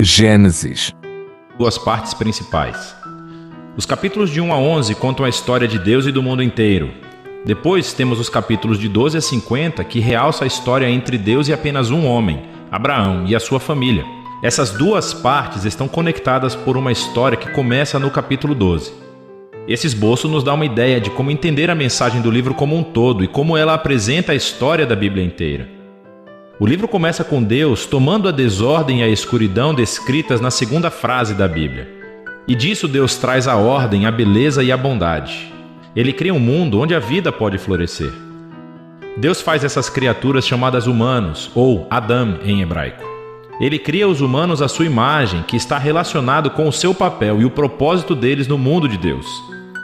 Gênesis. Duas partes principais. Os capítulos de 1 a 11 contam a história de Deus e do mundo inteiro. Depois temos os capítulos de 12 a 50 que realçam a história entre Deus e apenas um homem, Abraão, e a sua família. Essas duas partes estão conectadas por uma história que começa no capítulo 12. Esse esboço nos dá uma ideia de como entender a mensagem do livro como um todo e como ela apresenta a história da Bíblia inteira. O livro começa com Deus tomando a desordem e a escuridão descritas na segunda frase da Bíblia. E disso Deus traz a ordem, a beleza e a bondade. Ele cria um mundo onde a vida pode florescer. Deus faz essas criaturas chamadas humanos, ou Adam em hebraico. Ele cria os humanos à sua imagem, que está relacionado com o seu papel e o propósito deles no mundo de Deus.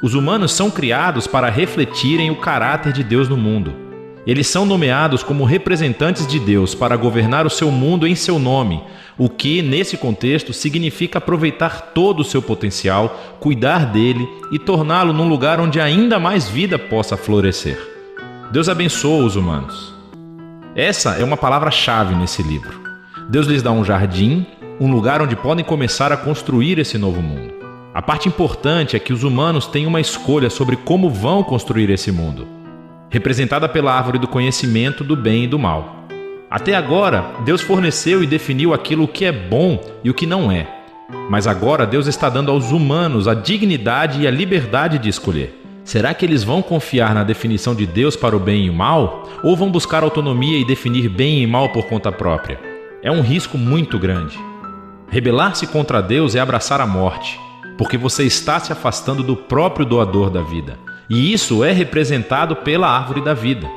Os humanos são criados para refletirem o caráter de Deus no mundo. Eles são nomeados como representantes de Deus para governar o seu mundo em seu nome, o que, nesse contexto, significa aproveitar todo o seu potencial, cuidar dele e torná-lo num lugar onde ainda mais vida possa florescer. Deus abençoa os humanos. Essa é uma palavra-chave nesse livro. Deus lhes dá um jardim, um lugar onde podem começar a construir esse novo mundo. A parte importante é que os humanos têm uma escolha sobre como vão construir esse mundo, representada pela árvore do conhecimento do bem e do mal. Até agora, Deus forneceu e definiu aquilo que é bom e o que não é. Mas agora Deus está dando aos humanos a dignidade e a liberdade de escolher. Será que eles vão confiar na definição de Deus para o bem e o mal? Ou vão buscar autonomia e definir bem e mal por conta própria? É um risco muito grande. Rebelar-se contra Deus é abraçar a morte, porque você está se afastando do próprio doador da vida. E isso é representado pela árvore da vida.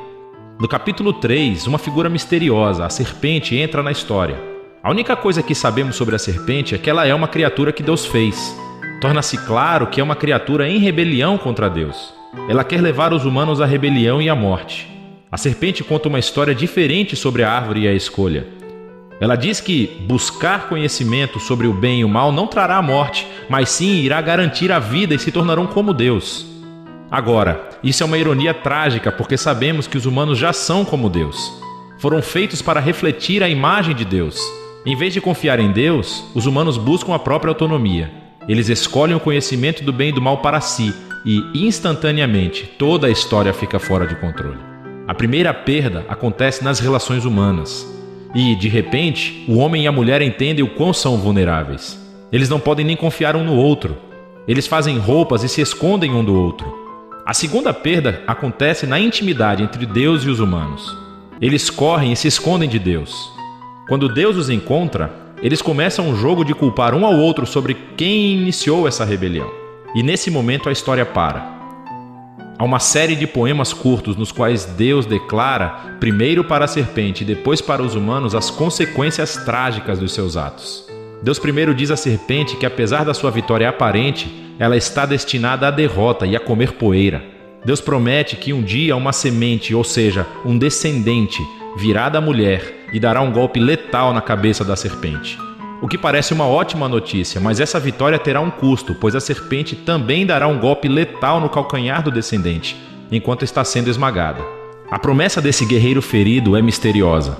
No capítulo 3, uma figura misteriosa, a serpente, entra na história. A única coisa que sabemos sobre a serpente é que ela é uma criatura que Deus fez. Torna-se claro que é uma criatura em rebelião contra Deus. Ela quer levar os humanos à rebelião e à morte. A serpente conta uma história diferente sobre a árvore e a escolha. Ela diz que buscar conhecimento sobre o bem e o mal não trará a morte, mas sim irá garantir a vida e se tornarão como Deus. Agora, isso é uma ironia trágica porque sabemos que os humanos já são como Deus. Foram feitos para refletir a imagem de Deus. Em vez de confiar em Deus, os humanos buscam a própria autonomia. Eles escolhem o conhecimento do bem e do mal para si e, instantaneamente, toda a história fica fora de controle. A primeira perda acontece nas relações humanas. E, de repente, o homem e a mulher entendem o quão são vulneráveis. Eles não podem nem confiar um no outro. Eles fazem roupas e se escondem um do outro. A segunda perda acontece na intimidade entre Deus e os humanos. Eles correm e se escondem de Deus. Quando Deus os encontra, eles começam um jogo de culpar um ao outro sobre quem iniciou essa rebelião. E nesse momento a história para. Há uma série de poemas curtos nos quais Deus declara, primeiro para a serpente e depois para os humanos, as consequências trágicas dos seus atos. Deus primeiro diz à serpente que, apesar da sua vitória aparente, ela está destinada à derrota e a comer poeira. Deus promete que um dia uma semente, ou seja, um descendente, virá da mulher e dará um golpe letal na cabeça da serpente. O que parece uma ótima notícia, mas essa vitória terá um custo, pois a serpente também dará um golpe letal no calcanhar do descendente, enquanto está sendo esmagada. A promessa desse guerreiro ferido é misteriosa.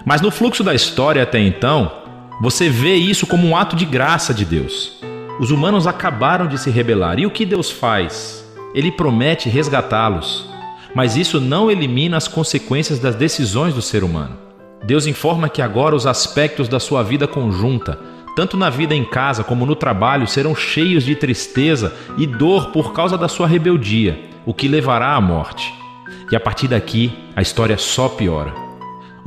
Mas no fluxo da história até então, você vê isso como um ato de graça de Deus. Os humanos acabaram de se rebelar. E o que Deus faz? Ele promete resgatá-los. Mas isso não elimina as consequências das decisões do ser humano. Deus informa que agora os aspectos da sua vida conjunta, tanto na vida em casa como no trabalho, serão cheios de tristeza e dor por causa da sua rebeldia, o que levará à morte. E a partir daqui, a história só piora.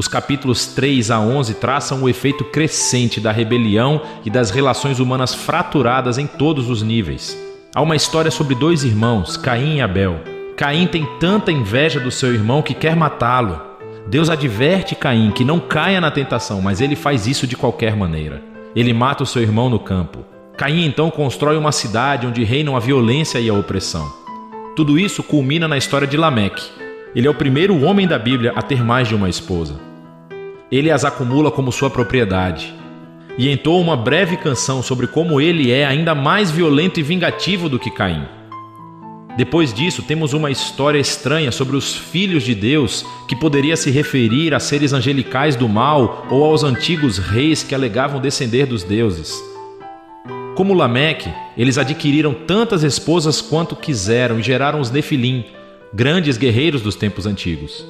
Os capítulos 3 a 11 traçam o efeito crescente da rebelião e das relações humanas fraturadas em todos os níveis. Há uma história sobre dois irmãos, Caim e Abel. Caim tem tanta inveja do seu irmão que quer matá-lo. Deus adverte Caim que não caia na tentação, mas ele faz isso de qualquer maneira. Ele mata o seu irmão no campo. Caim então constrói uma cidade onde reinam a violência e a opressão. Tudo isso culmina na história de Lameque. Ele é o primeiro homem da Bíblia a ter mais de uma esposa. Ele as acumula como sua propriedade e entoa uma breve canção sobre como ele é ainda mais violento e vingativo do que Caim. Depois disso, temos uma história estranha sobre os filhos de Deus, que poderia se referir a seres angelicais do mal ou aos antigos reis que alegavam descender dos deuses. Como Lameque, eles adquiriram tantas esposas quanto quiseram e geraram os Nefilim, grandes guerreiros dos tempos antigos.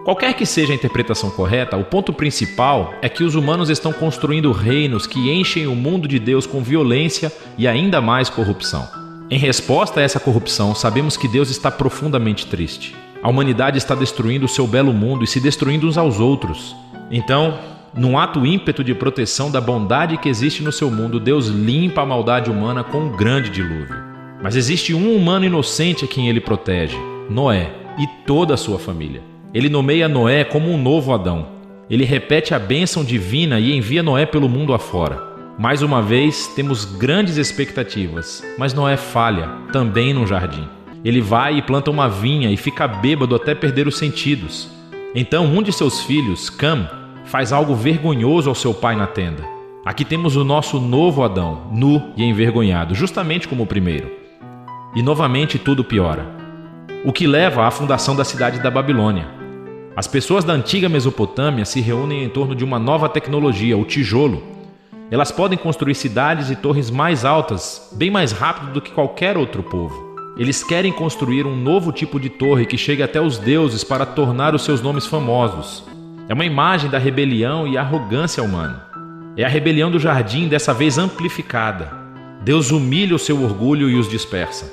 Qualquer que seja a interpretação correta, o ponto principal é que os humanos estão construindo reinos que enchem o mundo de Deus com violência e ainda mais corrupção. Em resposta a essa corrupção, sabemos que Deus está profundamente triste. A humanidade está destruindo o seu belo mundo e se destruindo uns aos outros. Então, num ato ímpeto de proteção da bondade que existe no seu mundo, Deus limpa a maldade humana com um grande dilúvio. Mas existe um humano inocente a quem ele protege, Noé, e toda a sua família. Ele nomeia Noé como um novo Adão. Ele repete a bênção divina e envia Noé pelo mundo afora. Mais uma vez, temos grandes expectativas, mas Noé falha, também no jardim. Ele vai e planta uma vinha e fica bêbado até perder os sentidos. Então, um de seus filhos, Cam, faz algo vergonhoso ao seu pai na tenda. Aqui temos o nosso novo Adão, nu e envergonhado, justamente como o primeiro. E novamente tudo piora. O que leva à fundação da cidade da Babilônia. As pessoas da antiga Mesopotâmia se reúnem em torno de uma nova tecnologia, o tijolo. Elas podem construir cidades e torres mais altas, bem mais rápido do que qualquer outro povo. Eles querem construir um novo tipo de torre que chegue até os deuses para tornar os seus nomes famosos. É uma imagem da rebelião e arrogância humana. É a rebelião do jardim, dessa vez amplificada. Deus humilha o seu orgulho e os dispersa.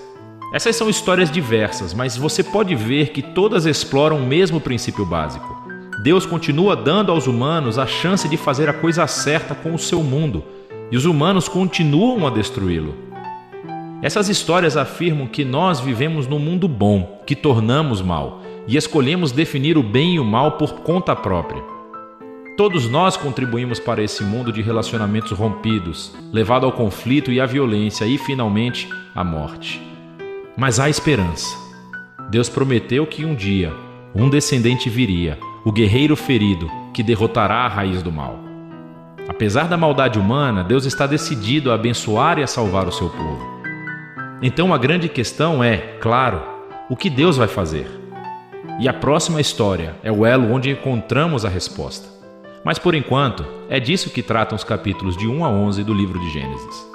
Essas são histórias diversas, mas você pode ver que todas exploram o mesmo princípio básico. Deus continua dando aos humanos a chance de fazer a coisa certa com o seu mundo, e os humanos continuam a destruí-lo. Essas histórias afirmam que nós vivemos num mundo bom, que tornamos mal, e escolhemos definir o bem e o mal por conta própria. Todos nós contribuímos para esse mundo de relacionamentos rompidos, levado ao conflito e à violência e, finalmente, à morte. Mas há esperança. Deus prometeu que um dia um descendente viria, o guerreiro ferido, que derrotará a raiz do mal. Apesar da maldade humana, Deus está decidido a abençoar e a salvar o seu povo. Então a grande questão é, claro, o que Deus vai fazer? E a próxima história é o elo onde encontramos a resposta. Mas por enquanto, é disso que tratam os capítulos de 1 a 11 do livro de Gênesis.